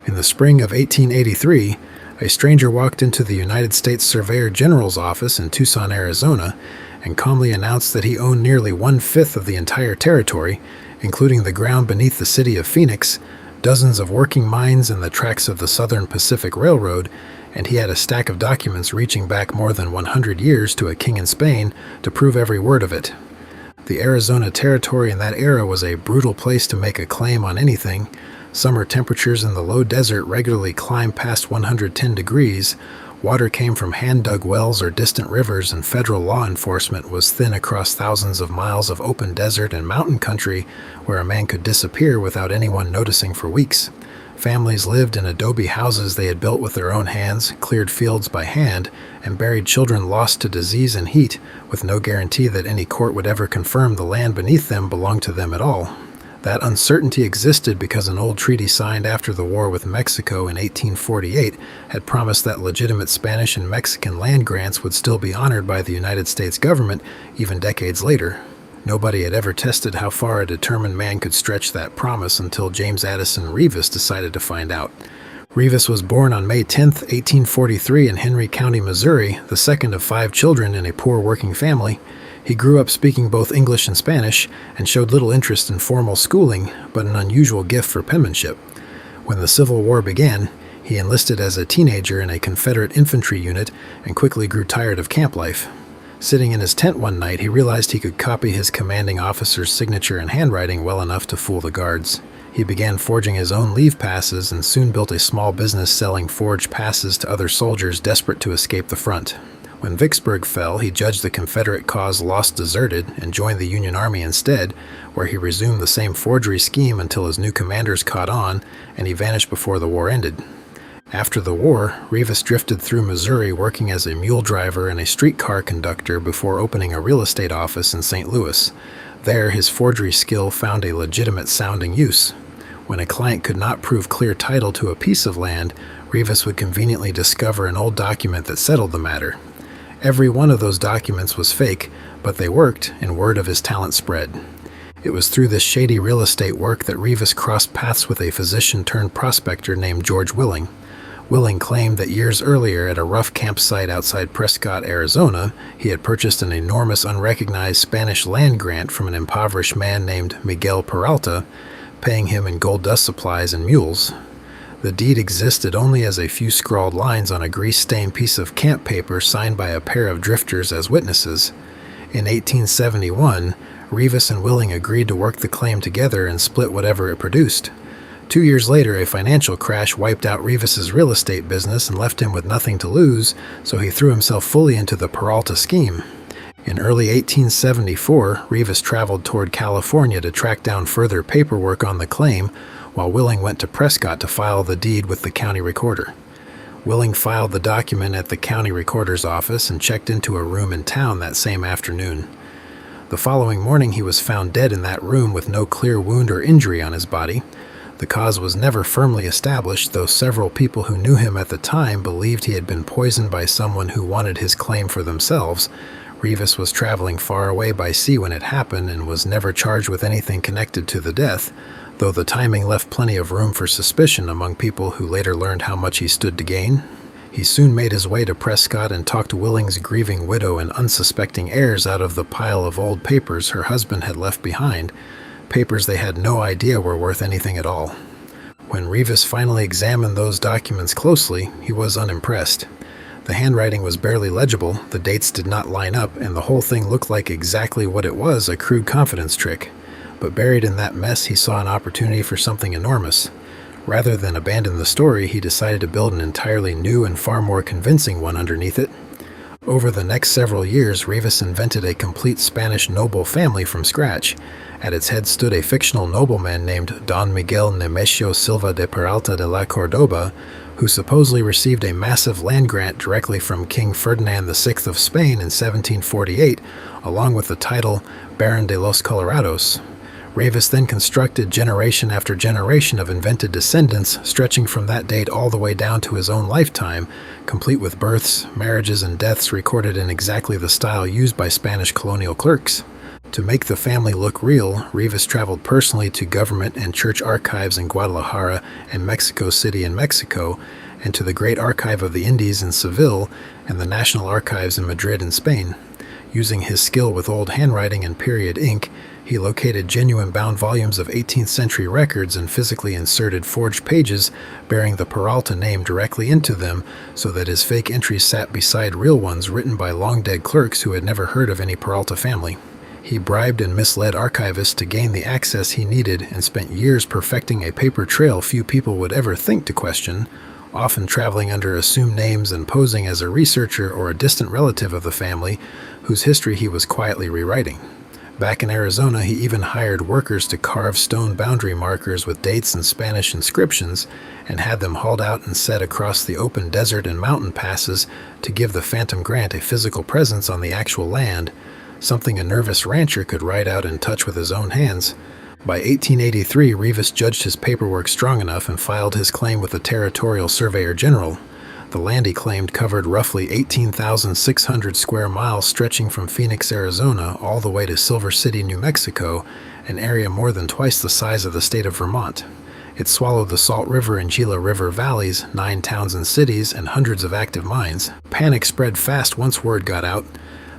In the spring of 1883, a stranger walked into the United States Surveyor General's office in Tucson, Arizona, and calmly announced that he owned nearly one-fifth of the entire territory, including the ground beneath the city of Phoenix, dozens of working mines and the tracks of the Southern Pacific Railroad, and he had a stack of documents reaching back more than 100 years to a king in Spain to prove every word of it. The Arizona Territory in that era was a brutal place to make a claim on anything. Summer temperatures in the low desert regularly climbed past 110 degrees. Water came from hand-dug wells or distant rivers, and federal law enforcement was thin across thousands of miles of open desert and mountain country where a man could disappear without anyone noticing for weeks. Families lived in adobe houses they had built with their own hands, cleared fields by hand, and buried children lost to disease and heat, with no guarantee that any court would ever confirm the land beneath them belonged to them at all. That uncertainty existed because an old treaty signed after the war with Mexico in 1848 had promised that legitimate Spanish and Mexican land grants would still be honored by the United States government even decades later. Nobody had ever tested how far a determined man could stretch that promise until James Addison Reavis decided to find out. Reavis was born on May 10, 1843 in Henry County, Missouri, the second of 5 children in a poor working family. He grew up speaking both English and Spanish and showed little interest in formal schooling, but an unusual gift for penmanship. When the Civil War began, he enlisted as a teenager in a Confederate infantry unit and quickly grew tired of camp life. Sitting in his tent one night, he realized he could copy his commanding officer's signature and handwriting well enough to fool the guards. He began forging his own leave passes and soon built a small business selling forged passes to other soldiers desperate to escape the front. When Vicksburg fell, he judged the Confederate cause lost deserted and joined the Union Army instead, where he resumed the same forgery scheme until his new commanders caught on, and he vanished before the war ended. After the war, Reavis drifted through Missouri working as a mule driver and a streetcar conductor before opening a real estate office in St. Louis. There, his forgery skill found a legitimate-sounding use. When a client could not prove clear title to a piece of land, Reavis would conveniently discover an old document that settled the matter. Every one of those documents was fake, but they worked, and word of his talent spread. It was through this shady real estate work that Reavis crossed paths with a physician-turned-prospector named George Willing. Willing claimed that years earlier at a rough campsite outside Prescott, Arizona, he had purchased an enormous unrecognized Spanish land grant from an impoverished man named Miguel Peralta, paying him in gold dust supplies and mules. The deed existed only as a few scrawled lines on a grease-stained piece of camp paper signed by a pair of drifters as witnesses. In 1871, Reavis and Willing agreed to work the claim together and split whatever it produced. 2 years later, a financial crash wiped out Reavis's real estate business and left him with nothing to lose, so he threw himself fully into the Peralta scheme. In early 1874, Reavis traveled toward California to track down further paperwork on the claim, while Willing went to Prescott to file the deed with the county recorder. Willing filed the document at the county recorder's office and checked into a room in town that same afternoon. The following morning, he was found dead in that room with no clear wound or injury on his body. The cause was never firmly established, though several people who knew him at the time believed he had been poisoned by someone who wanted his claim for themselves. Reavis was traveling far away by sea when it happened and was never charged with anything connected to the death, though the timing left plenty of room for suspicion among people who later learned how much he stood to gain. He soon made his way to Prescott and talked Willing's grieving widow and unsuspecting heirs out of the pile of old papers her husband had left behind, papers they had no idea were worth anything at all. When Reavis finally examined those documents closely, he was unimpressed. The handwriting was barely legible, the dates did not line up, and the whole thing looked like exactly what it was, a crude confidence trick. But buried in that mess, he saw an opportunity for something enormous. Rather than abandon the story, he decided to build an entirely new and far more convincing one underneath it. Over the next several years, Reavis invented a complete Spanish noble family from scratch. At its head stood a fictional nobleman named Don Miguel Nemesio Silva de Peralta de la Cordoba, who supposedly received a massive land grant directly from King Ferdinand VI of Spain in 1748, along with the title Baron de los Colorados. Reavis then constructed generation after generation of invented descendants, stretching from that date all the way down to his own lifetime, complete with births, marriages, and deaths recorded in exactly the style used by Spanish colonial clerks. To make the family look real, Reavis traveled personally to government and church archives in Guadalajara and Mexico City in Mexico, and to the Great Archive of the Indies in Seville and the National Archives in Madrid in Spain. Using his skill with old handwriting and period ink, he located genuine bound volumes of 18th century records and physically inserted forged pages bearing the Peralta name directly into them so that his fake entries sat beside real ones written by long-dead clerks who had never heard of any Peralta family. He bribed and misled archivists to gain the access he needed and spent years perfecting a paper trail few people would ever think to question, often traveling under assumed names and posing as a researcher or a distant relative of the family whose history he was quietly rewriting. Back in Arizona, he even hired workers to carve stone boundary markers with dates and Spanish inscriptions and had them hauled out and set across the open desert and mountain passes to give the phantom grant a physical presence on the actual land, something a nervous rancher could write out and touch with his own hands. By 1883, Reavis judged his paperwork strong enough and filed his claim with the Territorial Surveyor General. The land he claimed covered roughly 18,600 square miles stretching from Phoenix, Arizona, all the way to Silver City, New Mexico, an area more than twice the size of the state of Vermont. It swallowed the Salt River and Gila River valleys, 9 towns and cities, and hundreds of active mines. Panic spread fast once word got out.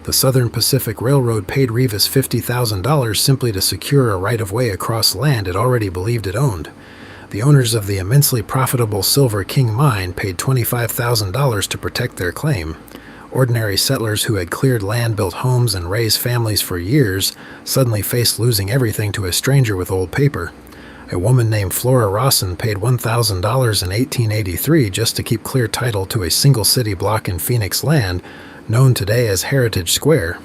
The Southern Pacific Railroad paid Reavis $50,000 simply to secure a right-of-way across land it already believed it owned. The owners of the immensely profitable Silver King mine paid $25,000 to protect their claim. Ordinary settlers who had cleared land, built homes, and raised families for years suddenly faced losing everything to a stranger with old paper. A woman named Flora Rawson paid $1,000 in 1883 just to keep clear title to a single city block in Phoenix land, known today as Heritage Square.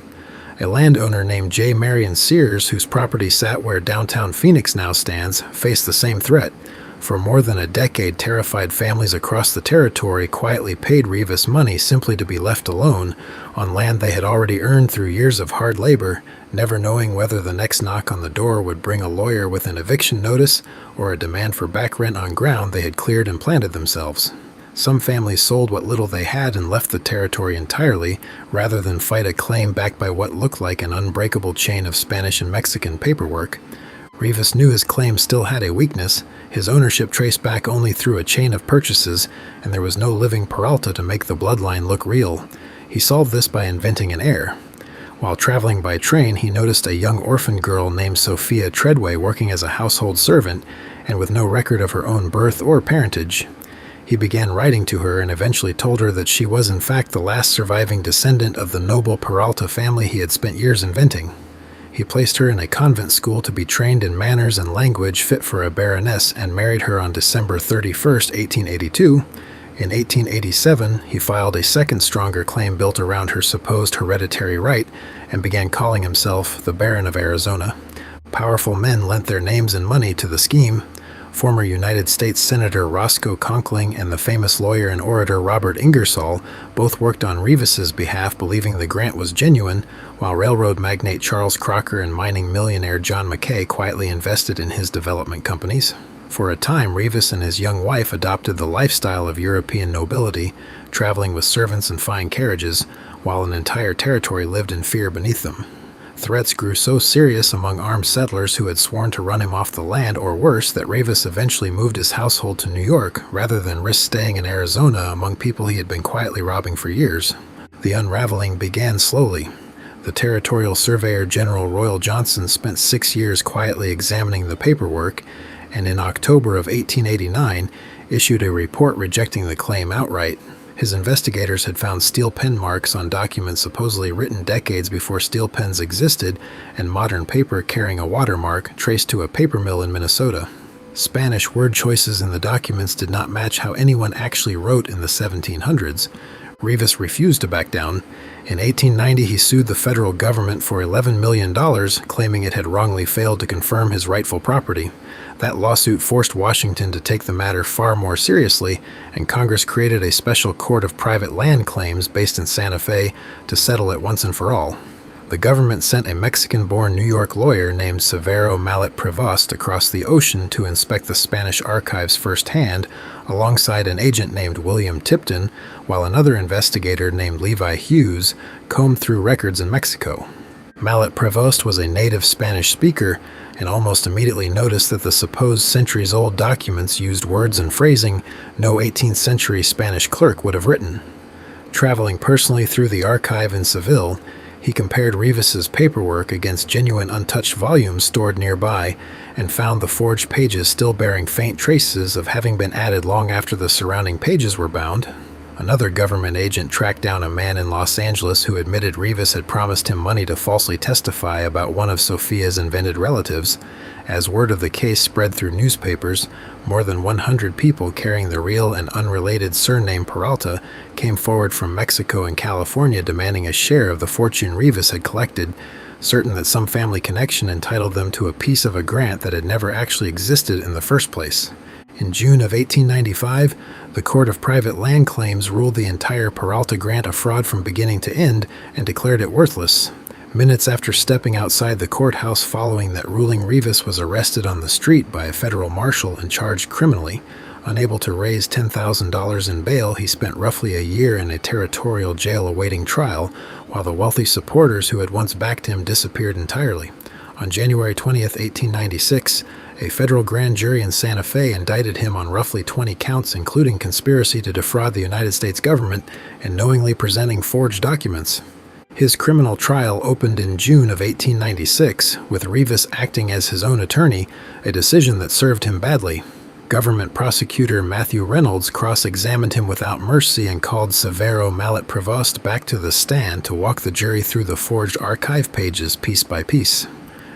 A landowner named J. Marion Sears, whose property sat where downtown Phoenix now stands, faced the same threat. For more than a decade, terrified families across the territory quietly paid Reavis money simply to be left alone on land they had already earned through years of hard labor, never knowing whether the next knock on the door would bring a lawyer with an eviction notice or a demand for back rent on ground they had cleared and planted themselves. Some families sold what little they had and left the territory entirely, rather than fight a claim backed by what looked like an unbreakable chain of Spanish and Mexican paperwork. Reavis knew his claim still had a weakness. His ownership traced back only through a chain of purchases, and there was no living Peralta to make the bloodline look real. He solved this by inventing an heir. While traveling by train, he noticed a young orphan girl named Sophia Treadway working as a household servant, and with no record of her own birth or parentage. He began writing to her and eventually told her that she was in fact the last surviving descendant of the noble Peralta family he had spent years inventing. He placed her in a convent school to be trained in manners and language fit for a baroness and married her on December 31st, 1882. In 1887, he filed a second stronger claim built around her supposed hereditary right and began calling himself the Baron of Arizona. Powerful men lent their names and money to the scheme. Former United States Senator Roscoe Conkling and the famous lawyer and orator Robert Ingersoll both worked on Reavis's behalf, believing the grant was genuine, while railroad magnate Charles Crocker and mining millionaire John Mackay quietly invested in his development companies. For a time, Reavis and his young wife adopted the lifestyle of European nobility, traveling with servants and fine carriages, while an entire territory lived in fear beneath them. Threats grew so serious among armed settlers who had sworn to run him off the land or worse that Reavis eventually moved his household to New York rather than risk staying in Arizona among people he had been quietly robbing for years. The unraveling began slowly. The Territorial Surveyor General Royal Johnson spent 6 years quietly examining the paperwork and in October of 1889 issued a report rejecting the claim outright. His investigators had found steel pen marks on documents supposedly written decades before steel pens existed and modern paper carrying a watermark traced to a paper mill in Minnesota. Spanish word choices in the documents did not match how anyone actually wrote in the 1700s. Reavis refused to back down. In 1890, he sued the federal government for $11 million, claiming it had wrongly failed to confirm his rightful property. That lawsuit forced Washington to take the matter far more seriously, and Congress created a special court of private land claims based in Santa Fe to settle it once and for all. The government sent a Mexican-born New York lawyer named Severo Mallet Prevost across the ocean to inspect the Spanish archives firsthand, alongside an agent named William Tipton, while another investigator named Levi Hughes combed through records in Mexico. Mallet Prevost was a native Spanish speaker and almost immediately noticed that the supposed centuries-old documents used words and phrasing no 18th century Spanish clerk would have written. Traveling personally through the archive in Seville, he compared Reavis's paperwork against genuine untouched volumes stored nearby and found the forged pages still bearing faint traces of having been added long after the surrounding pages were bound. Another government agent tracked down a man in Los Angeles who admitted Reavis had promised him money to falsely testify about one of Sophia's invented relatives. As word of the case spread through newspapers, more than 100 people carrying the real and unrelated surname Peralta came forward from Mexico and California demanding a share of the fortune Reavis had collected, certain that some family connection entitled them to a piece of a grant that had never actually existed in the first place. In June of 1895, the Court of Private Land Claims ruled the entire Peralta grant a fraud from beginning to end and declared it worthless. Minutes after stepping outside the courthouse following that ruling, Reavis was arrested on the street by a federal marshal and charged criminally. Unable to raise $10,000 in bail, he spent roughly a year in a territorial jail awaiting trial, while the wealthy supporters who had once backed him disappeared entirely. On January 20th, 1896, a federal grand jury in Santa Fe indicted him on roughly 20 counts, including conspiracy to defraud the United States government and knowingly presenting forged documents. His criminal trial opened in June of 1896, with Reavis acting as his own attorney, a decision that served him badly. Government prosecutor Matthew Reynolds cross-examined him without mercy and called Severo Mallet Prevost back to the stand to walk the jury through the forged archive pages piece by piece.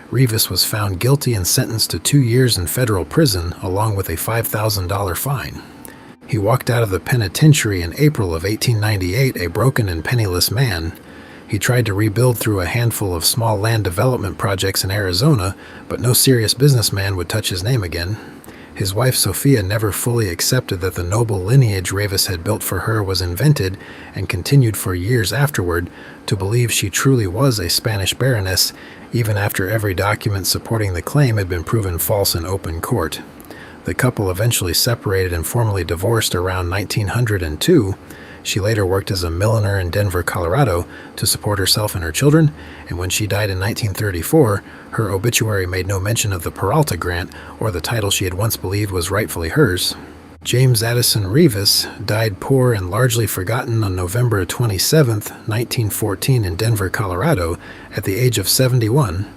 Reavis was found guilty and sentenced to 2 years in federal prison, along with a $5,000 fine. He walked out of the penitentiary in April of 1898 a broken and penniless man. He tried to rebuild through a handful of small land development projects in Arizona, but no serious businessman would touch his name again. His wife Sophia never fully accepted that the noble lineage Reavis had built for her was invented, and continued for years afterward to believe she truly was a Spanish baroness, even after every document supporting the claim had been proven false in open court. The couple eventually separated and formally divorced around 1902. She later worked as a milliner in Denver, Colorado, to support herself and her children, and when she died in 1934, her obituary made no mention of the Peralta grant or the title she had once believed was rightfully hers. James Addison Reavis died poor and largely forgotten on November 27, 1914 in Denver, Colorado, at the age of 71.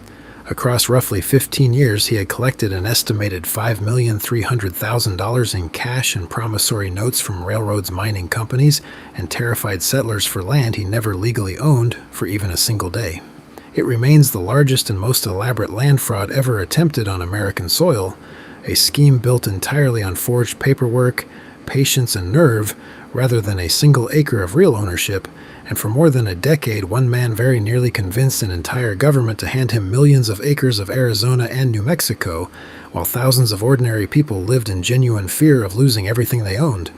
Across roughly 15 years, he had collected an estimated $5,300,000 in cash and promissory notes from railroads, mining companies, and terrified settlers for land he never legally owned for even a single day. It remains the largest and most elaborate land fraud ever attempted on American soil, a scheme built entirely on forged paperwork, patience, and nerve, rather than a single acre of real ownership, and for more than a decade, one man very nearly convinced an entire government to hand him millions of acres of Arizona and New Mexico, while thousands of ordinary people lived in genuine fear of losing everything they owned.